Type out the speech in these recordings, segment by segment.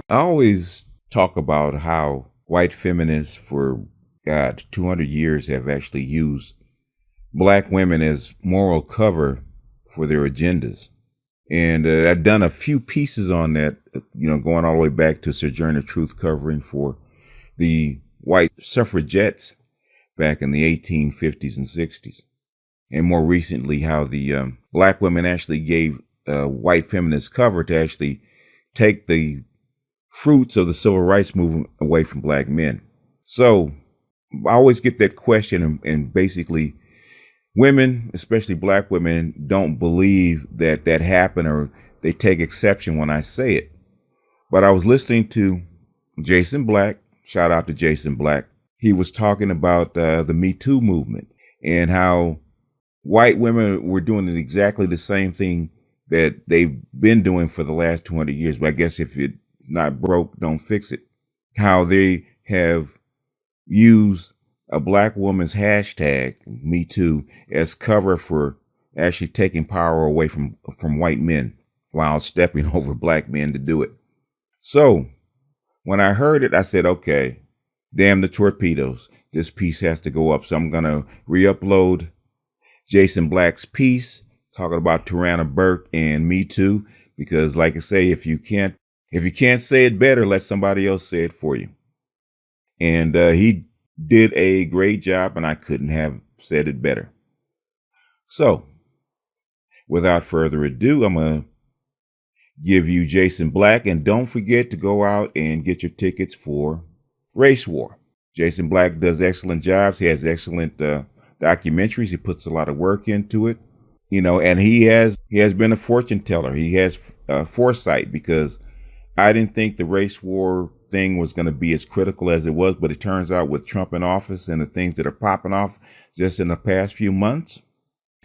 I always talk about how white feminists for, God, 200 years have actually used black women as moral cover for their agendas. And I've done a few pieces on that, going all the way back to Sojourner Truth covering for the white suffragettes back in the 1850s and 60s. And more recently, how the black women actually gave white feminists cover to actually take the fruits of the civil rights movement away from black men. So I always get that question, and basically women, especially black women, don't believe that that happened, or they take exception when I say it. But I was listening to Jason Black, shout out to Jason Black. He was talking about the Me Too movement and how white women were doing exactly the same thing that they've been doing for the last 200 years. But I guess if it's not broke, don't fix it. How they have used a black woman's hashtag, Me Too, as cover for actually taking power away from white men while stepping over black men to do it. So when I heard it, I said, okay, damn the torpedoes. This piece has to go up. So I'm going to re-upload Jason Black's piece talking about Tarana Burke and Me Too, because like I say, if you can't say it better, let somebody else say it for you. And he did a great job, and I couldn't have said it better. So without further ado, I'm going to give you Jason Black, and don't forget to go out and get your tickets for Race War. Jason Black does excellent jobs. He has excellent documentaries. He puts a lot of work into it, and he has been a fortune teller. He has foresight, because I didn't think the race war thing was going to be as critical as it was, but it turns out with Trump in office and the things that are popping off just in the past few months,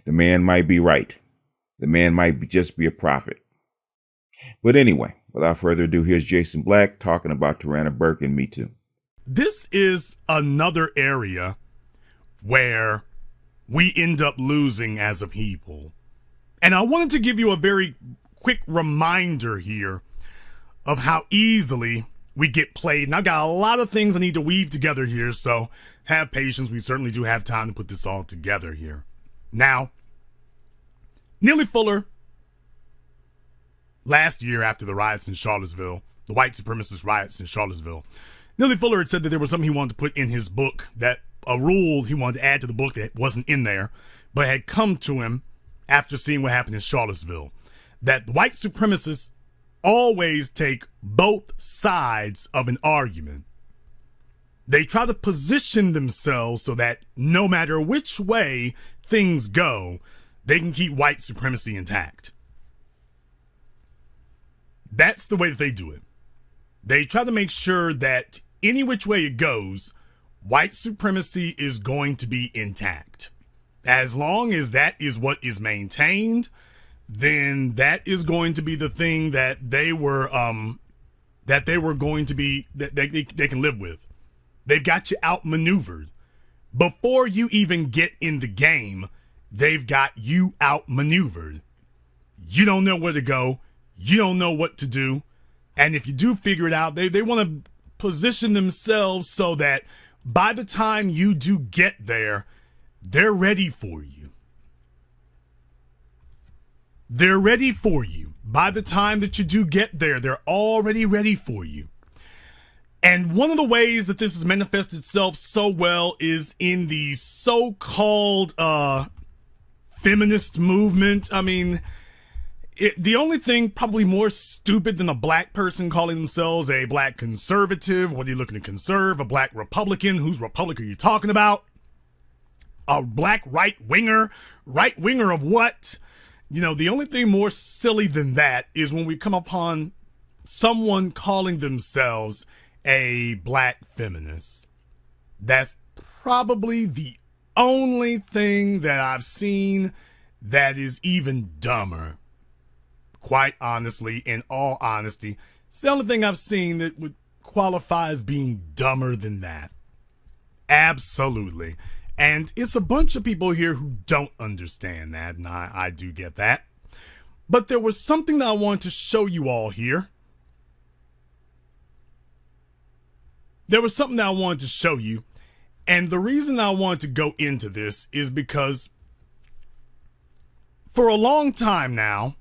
the man might be right. The man might just be a prophet. But anyway, without further ado, here's Jason Black talking about Tarana Burke and Me Too. This is another area where we end up losing as a people. And I wanted to give you a very quick reminder here of how easily we get played. And I've got a lot of things I need to weave together here, so have patience. We certainly do have time to put this all together here. Now, Neely Fuller, last year after the riots in Charlottesville, the white supremacist riots in Charlottesville, Neely Fuller had said that there was something he wanted to put in his book, that a rule he wanted to add to the book that wasn't in there, but had come to him after seeing what happened in Charlottesville, that the white supremacists always take both sides of an argument. They try to position themselves so that no matter which way things go, they can keep white supremacy intact. That's the way that they do it. They try to make sure that any which way it goes, white supremacy is going to be intact. As long as that is what is maintained, then that is going to be the thing that they were going to be, that they can live with. They've got you outmaneuvered. Before you even get in the game, they've got you outmaneuvered. You don't know where to go. You don't know what to do. And if you do figure it out, they want to position themselves so that by the time you do get there, they're ready for you. They're ready for you. By the time that you do get there, they're already ready for you. And one of the ways that this has manifested itself so well is in the so-called feminist movement. I mean, the only thing probably more stupid than a black person calling themselves a black conservative, what are you looking to conserve? A black Republican, whose Republic are you talking about? A black right-winger? Right-winger of what? The only thing more silly than that is when we come upon someone calling themselves a black feminist. That's probably the only thing that I've seen that is even dumber. Quite honestly, in all honesty, it's the only thing I've seen that would qualify as being dumber than that. Absolutely. And it's a bunch of people here who don't understand that, and I do get that. But there was something that I wanted to show you all here. there was something that I wanted to show you. And the reason I wanted to go into this is because for a long time now,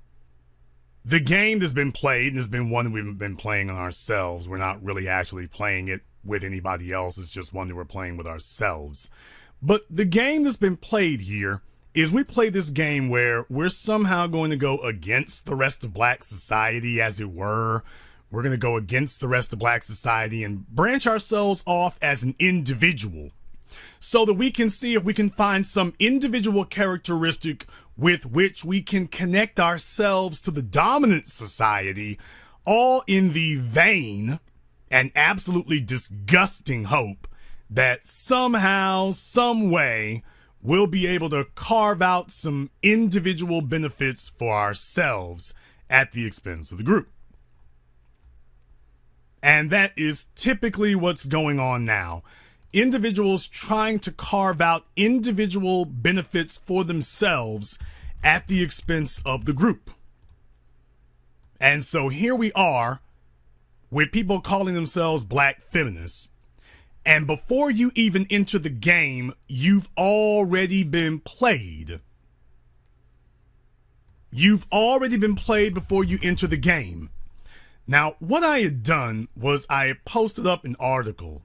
the game that's been played, and has been one that we've been playing on ourselves. We're not really actually playing it with anybody else. It's just one that we're playing with ourselves. But the game that's been played here is we play this game where we're somehow going to go against the rest of black society, as it were. We're going to go against the rest of black society and branch ourselves off as an individual so that we can see if we can find some individual characteristic with which we can connect ourselves to the dominant society, all in the vain and absolutely disgusting hope that somehow, some way, we'll be able to carve out some individual benefits for ourselves at the expense of the group. And that is typically what's going on now. Individuals trying to carve out individual benefits for themselves at the expense of the group. And so here we are with people calling themselves black feminists. And before you even enter the game, you've already been played. You've already been played before you enter the game. Now, what I had done was I had posted up an article.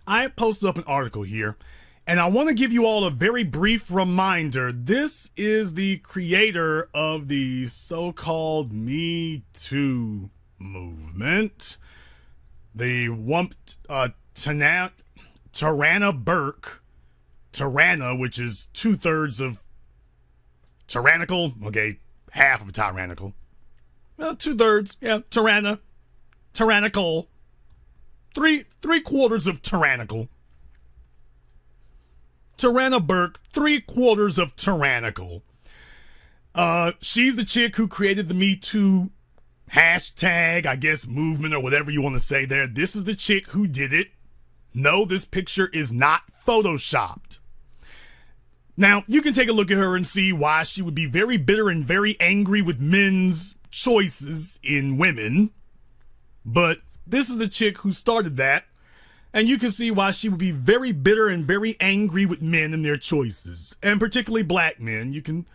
Here, and I want to give you all a very brief reminder. This is the creator of the so-called Me Too movement. The Tarana Burke, Tarana, which is 2/3 of tyrannical. Okay, half of tyrannical. Well, 2/3, yeah, tyrannical. Three quarters of tyrannical. Tarana Burke, 3/4 of tyrannical. She's the chick who created the Me Too hashtag, I guess, movement, or whatever you want to say there. This is the chick who did it. No, this picture is not photoshopped. Now, you can take a look at her and see why she would be very bitter and very angry with men's choices in women. But this is the chick who started that, and you can see why she would be very bitter and very angry with men and their choices, and particularly black men. You can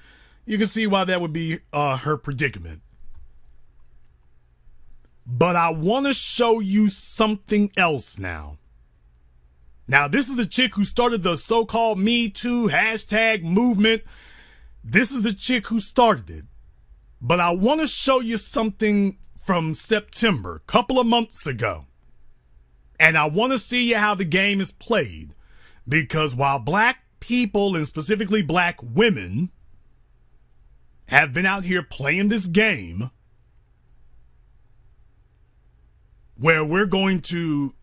see why that would be her predicament. But I want to show you something else now. Now, this is the chick who started the so-called Me Too hashtag movement. This is the chick who started it. But I want to show you something from September, a couple of months ago. And I want to see how the game is played. Because while black people, and specifically black women, have been out here playing this game, where we're going to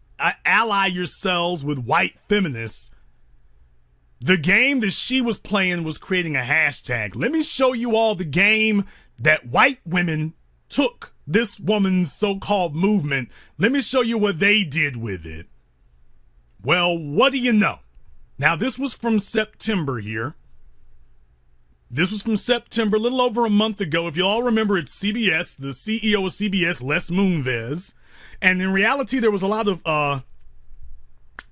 ally yourselves with white feminists, the game that she was playing was creating a hashtag. Let me show you all the game that white women took this woman's so-called movement. Let me show you what they did with it. Well, what do you know? Now, this was from September here. This was from September, a little over a month ago. If you all remember, it's CBS, the CEO of CBS, Les Moonves. And in reality, there was a lot of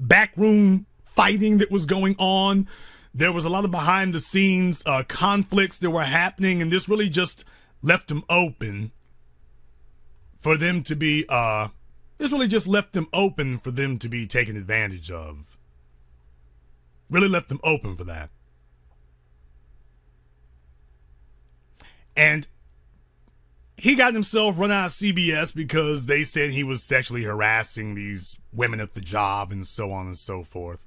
backroom fighting that was going on. There was a lot of behind-the-scenes conflicts that were happening, and this really just left them open for them to be, taken advantage of. Really left them open for that. And he got himself run out of CBS because they said he was sexually harassing these women at the job and so on and so forth.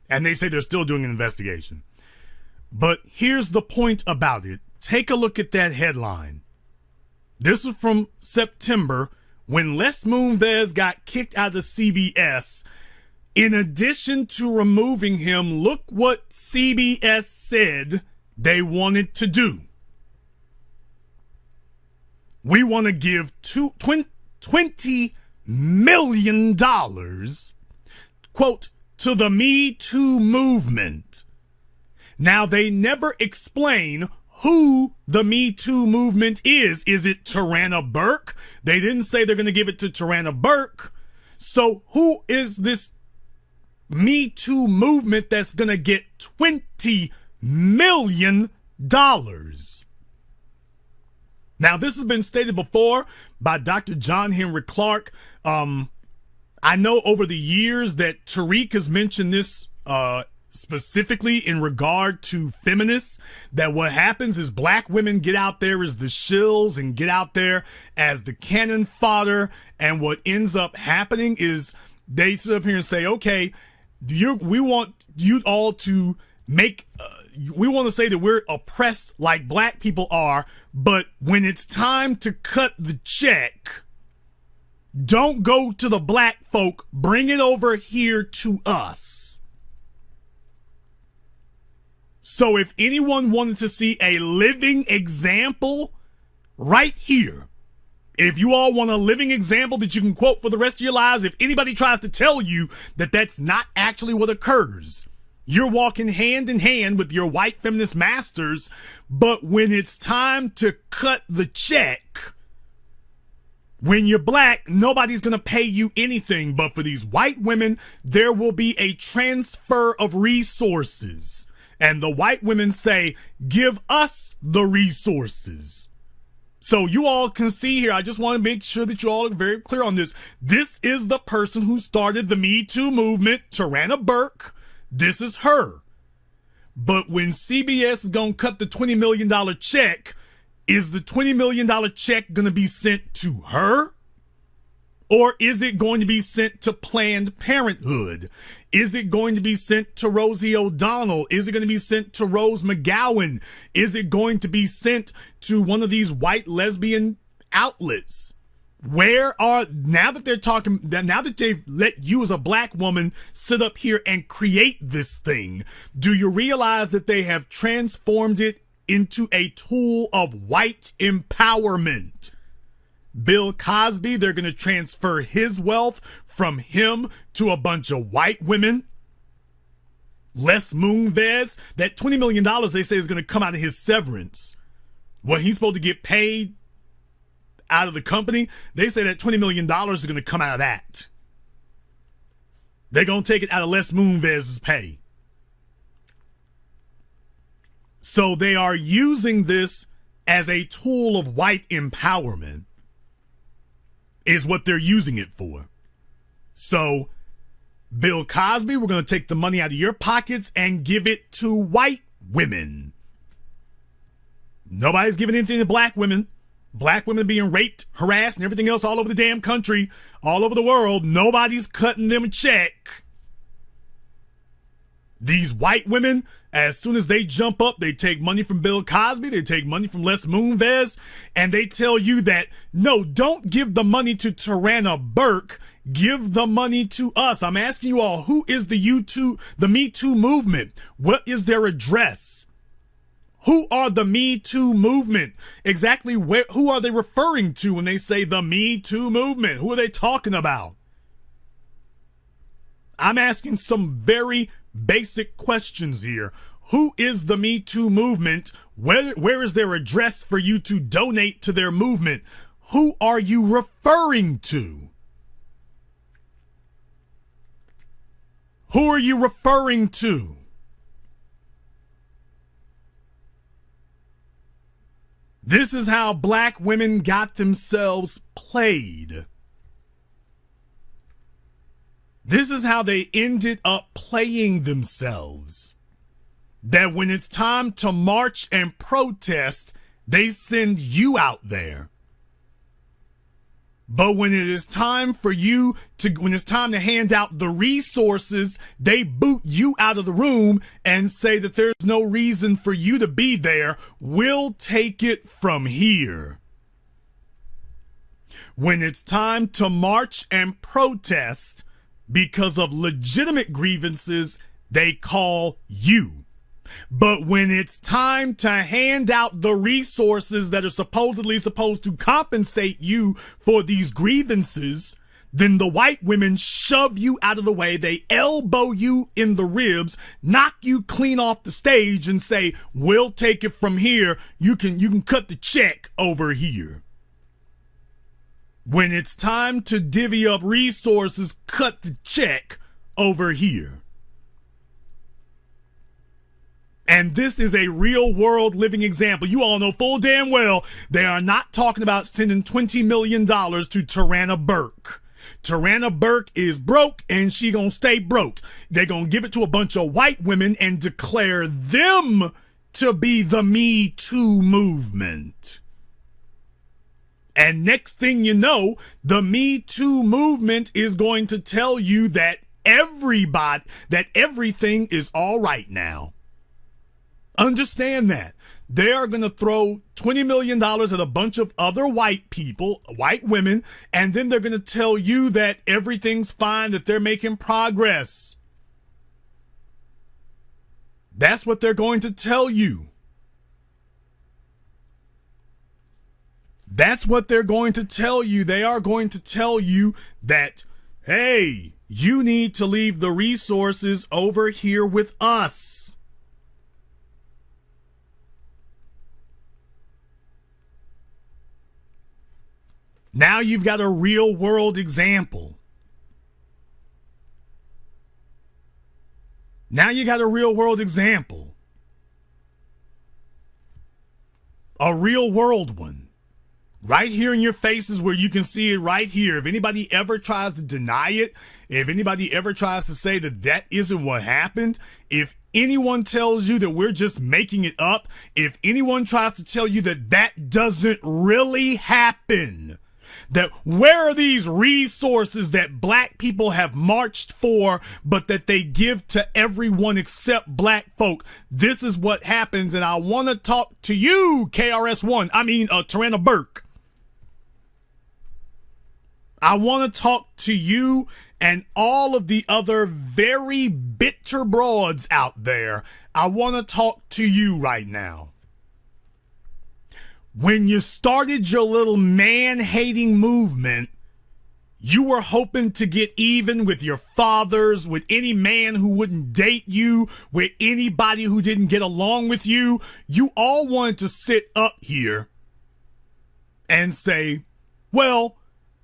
And they say they're still doing an investigation. But here's the point about it. Take a look at that headline. This was from September when Les Moonves got kicked out of CBS. In addition to removing him, look what CBS said they wanted to do. We want to give $20 million, quote, to the Me Too movement. Now, they never explain who the Me Too movement is. Is it Tarana Burke? They didn't say they're going to give it to Tarana Burke. So who is this Me Too movement that's going to get $20 million? Now, this has been stated before by Dr. John Henry Clark. I know over the years that Tariq has mentioned this specifically in regard to feminists, that what happens is black women get out there as the shills and get out there as the cannon fodder. And what ends up happening is they sit up here and say, okay, we want you all to make, we want to say that we're oppressed like black people are, but when it's time to cut the check, don't go to the black folk, bring it over here to us. So if anyone wanted to see a living example right here, if you all want a living example that you can quote for the rest of your lives, if anybody tries to tell you that that's not actually what occurs, you're walking hand in hand with your white feminist masters, but when it's time to cut the check, when you're black, nobody's going to pay you anything. But for these white women, there will be a transfer of resources. And the white women say, give us the resources. So you all can see here, I just want to make sure that you all are very clear on this. This is the person who started the Me Too movement, Tarana Burke. This is her. But when CBS is going to cut the $20 million check, is the $20 million check going to be sent to her? Or is it going to be sent to Planned Parenthood? Is it going to be sent to Rosie O'Donnell? Is it going to be sent to Rose McGowan? Is it going to be sent to one of these white lesbian outlets? Where are, now that they've let you as a black woman sit up here and create this thing, do you realize that they have transformed it into a tool of white empowerment? Bill Cosby, they're going to transfer his wealth from him to a bunch of white women. Les Moonves, that $20 million they say is going to come out of his severance. What he's supposed to get paid out of the company, they say that $20 million is going to come out of that. They're going to take it out of Les Moonves' pay. So they are using this as a tool of white empowerment, is what they're using it for. So, Bill Cosby, we're going to take the money out of your pockets and give it to white women. Nobody's giving anything to black women. Black women being raped, harassed, and everything else all over the damn country, all over the world. Nobody's cutting them a check. These white women, as soon as they jump up, they take money from Bill Cosby, they take money from Les Moonves, and they tell you that, no, don't give the money to Tarana Burke, give the money to us. I'm asking you all, who is the Me Too movement? What is their address? Who are the Me Too movement? Exactly who are they referring to when they say the Me Too movement? Who are they talking about? I'm asking some very basic questions here. Who is the Me Too movement? Where is their address for you to donate to their movement? Who are you referring to? Who are you referring to? This is how black women got themselves played. This is how they ended up playing themselves. That when it's time to march and protest, they send you out there. But when it is time for you to, when it's time to hand out the resources, they boot you out of the room and say that there's no reason for you to be there. We'll take it from here. When it's time to march and protest because of legitimate grievances, they call you. But when it's time to hand out the resources that are supposedly supposed to compensate you for these grievances, then the white women shove you out of the way. They elbow you in the ribs, knock you clean off the stage and say, we'll take it from here. You can cut the check over here. When it's time to divvy up resources, cut the check over here. And this is a real world living example. You all know full damn well they are not talking about sending $20 million to Tarana Burke. Tarana Burke is broke and she gonna stay broke. They're gonna give it to a bunch of white women and declare them to be the Me Too movement. And next thing you know, the Me Too movement is going to tell you that everything is all right now. Understand that. They are going to throw $20 million at a bunch of other white people, white women, and then they're going to tell you that everything's fine, that they're making progress. That's what they're going to tell you. That's what they're going to tell you. They are going to tell you that, hey, you need to leave the resources over here with us. Now you've got a real world example. Now you got a real world example. A real world one. Right here in your faces where you can see it right here. If anybody ever tries to deny it, if anybody ever tries to say that that isn't what happened, if anyone tells you that we're just making it up, if anyone tries to tell you that that doesn't really happen, that where are these resources that black people have marched for, but that they give to everyone except black folk? This is what happens, and I want to talk to you, Tarana Burke. I want to talk to you and all of the other very bitter broads out there. I want to talk to you right now. When you started your little man-hating movement, you were hoping to get even with your fathers, with any man who wouldn't date you, with anybody who didn't get along with you. You all wanted to sit up here and say, well,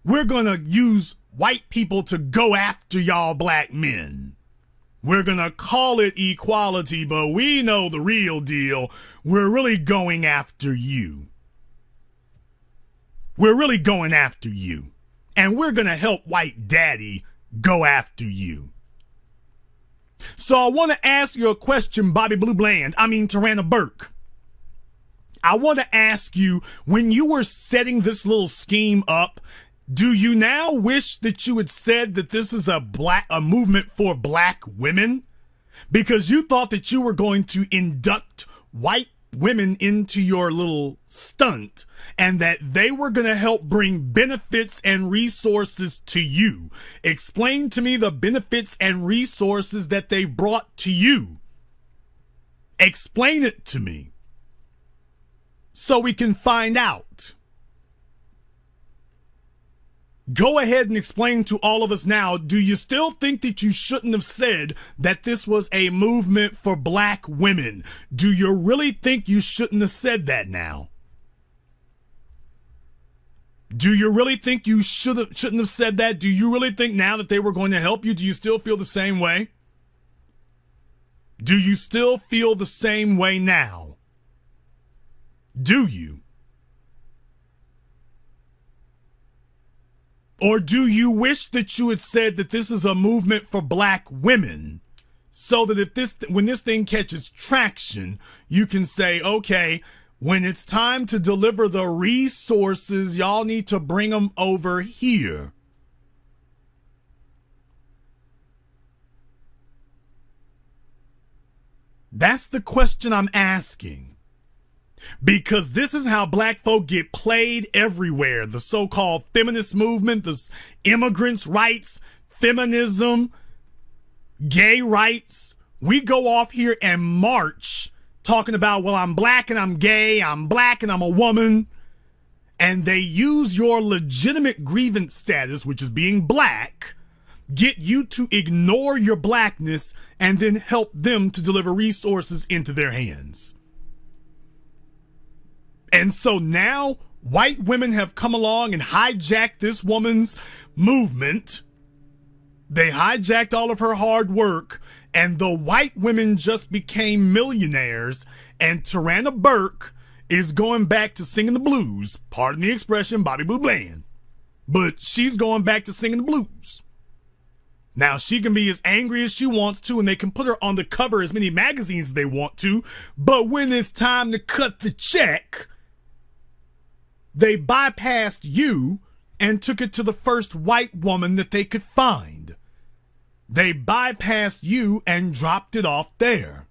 we're going to use white people to go after y'all black men. We're going to call it equality, but we know the real deal. We're really going after you. We're really going after you. And we're going to help white daddy go after you. So I want to ask you a question, Tarana Burke. I want to ask you, when you were setting this little scheme up, do you now wish that you had said that this is a movement for black women? Because you thought that you were going to induct white women into your little stunt and that they were going to help bring benefits and resources to you. Explain to me the benefits and resources that they brought to you. Explain it to me so we can find out. Go ahead and explain to all of us now, do you still think that you shouldn't have said that this was a movement for black women? Do you really think you shouldn't have said that now? Do you really think you shouldn't have said that? Do you really think now that they were going to help you, do you still feel the same way? Do you still feel the same way now? Do you? Or do you wish that you had said that this is a movement for black women so that when this thing catches traction, you can say, okay, when it's time to deliver the resources, y'all need to bring them over here. That's the question I'm asking. Because this is how black folk get played everywhere. The so-called feminist movement, the immigrants' rights, feminism, gay rights. We go off here and march talking about, well, I'm black and I'm gay, I'm black and I'm a woman. And they use your legitimate grievance status, which is being black, get you to ignore your blackness and then help them to deliver resources into their hands. And so now white women have come along and hijacked this woman's movement. They hijacked all of her hard work, and the white women just became millionaires, and Tarana Burke is going back to singing the blues. Pardon the expression, Bobby Blue Bland. But she's going back to singing the blues. Now, she can be as angry as she wants to, and they can put her on the cover as many magazines as they want to, but when it's time to cut the check, they bypassed you and took it to the first white woman that they could find. They bypassed you and dropped it off there.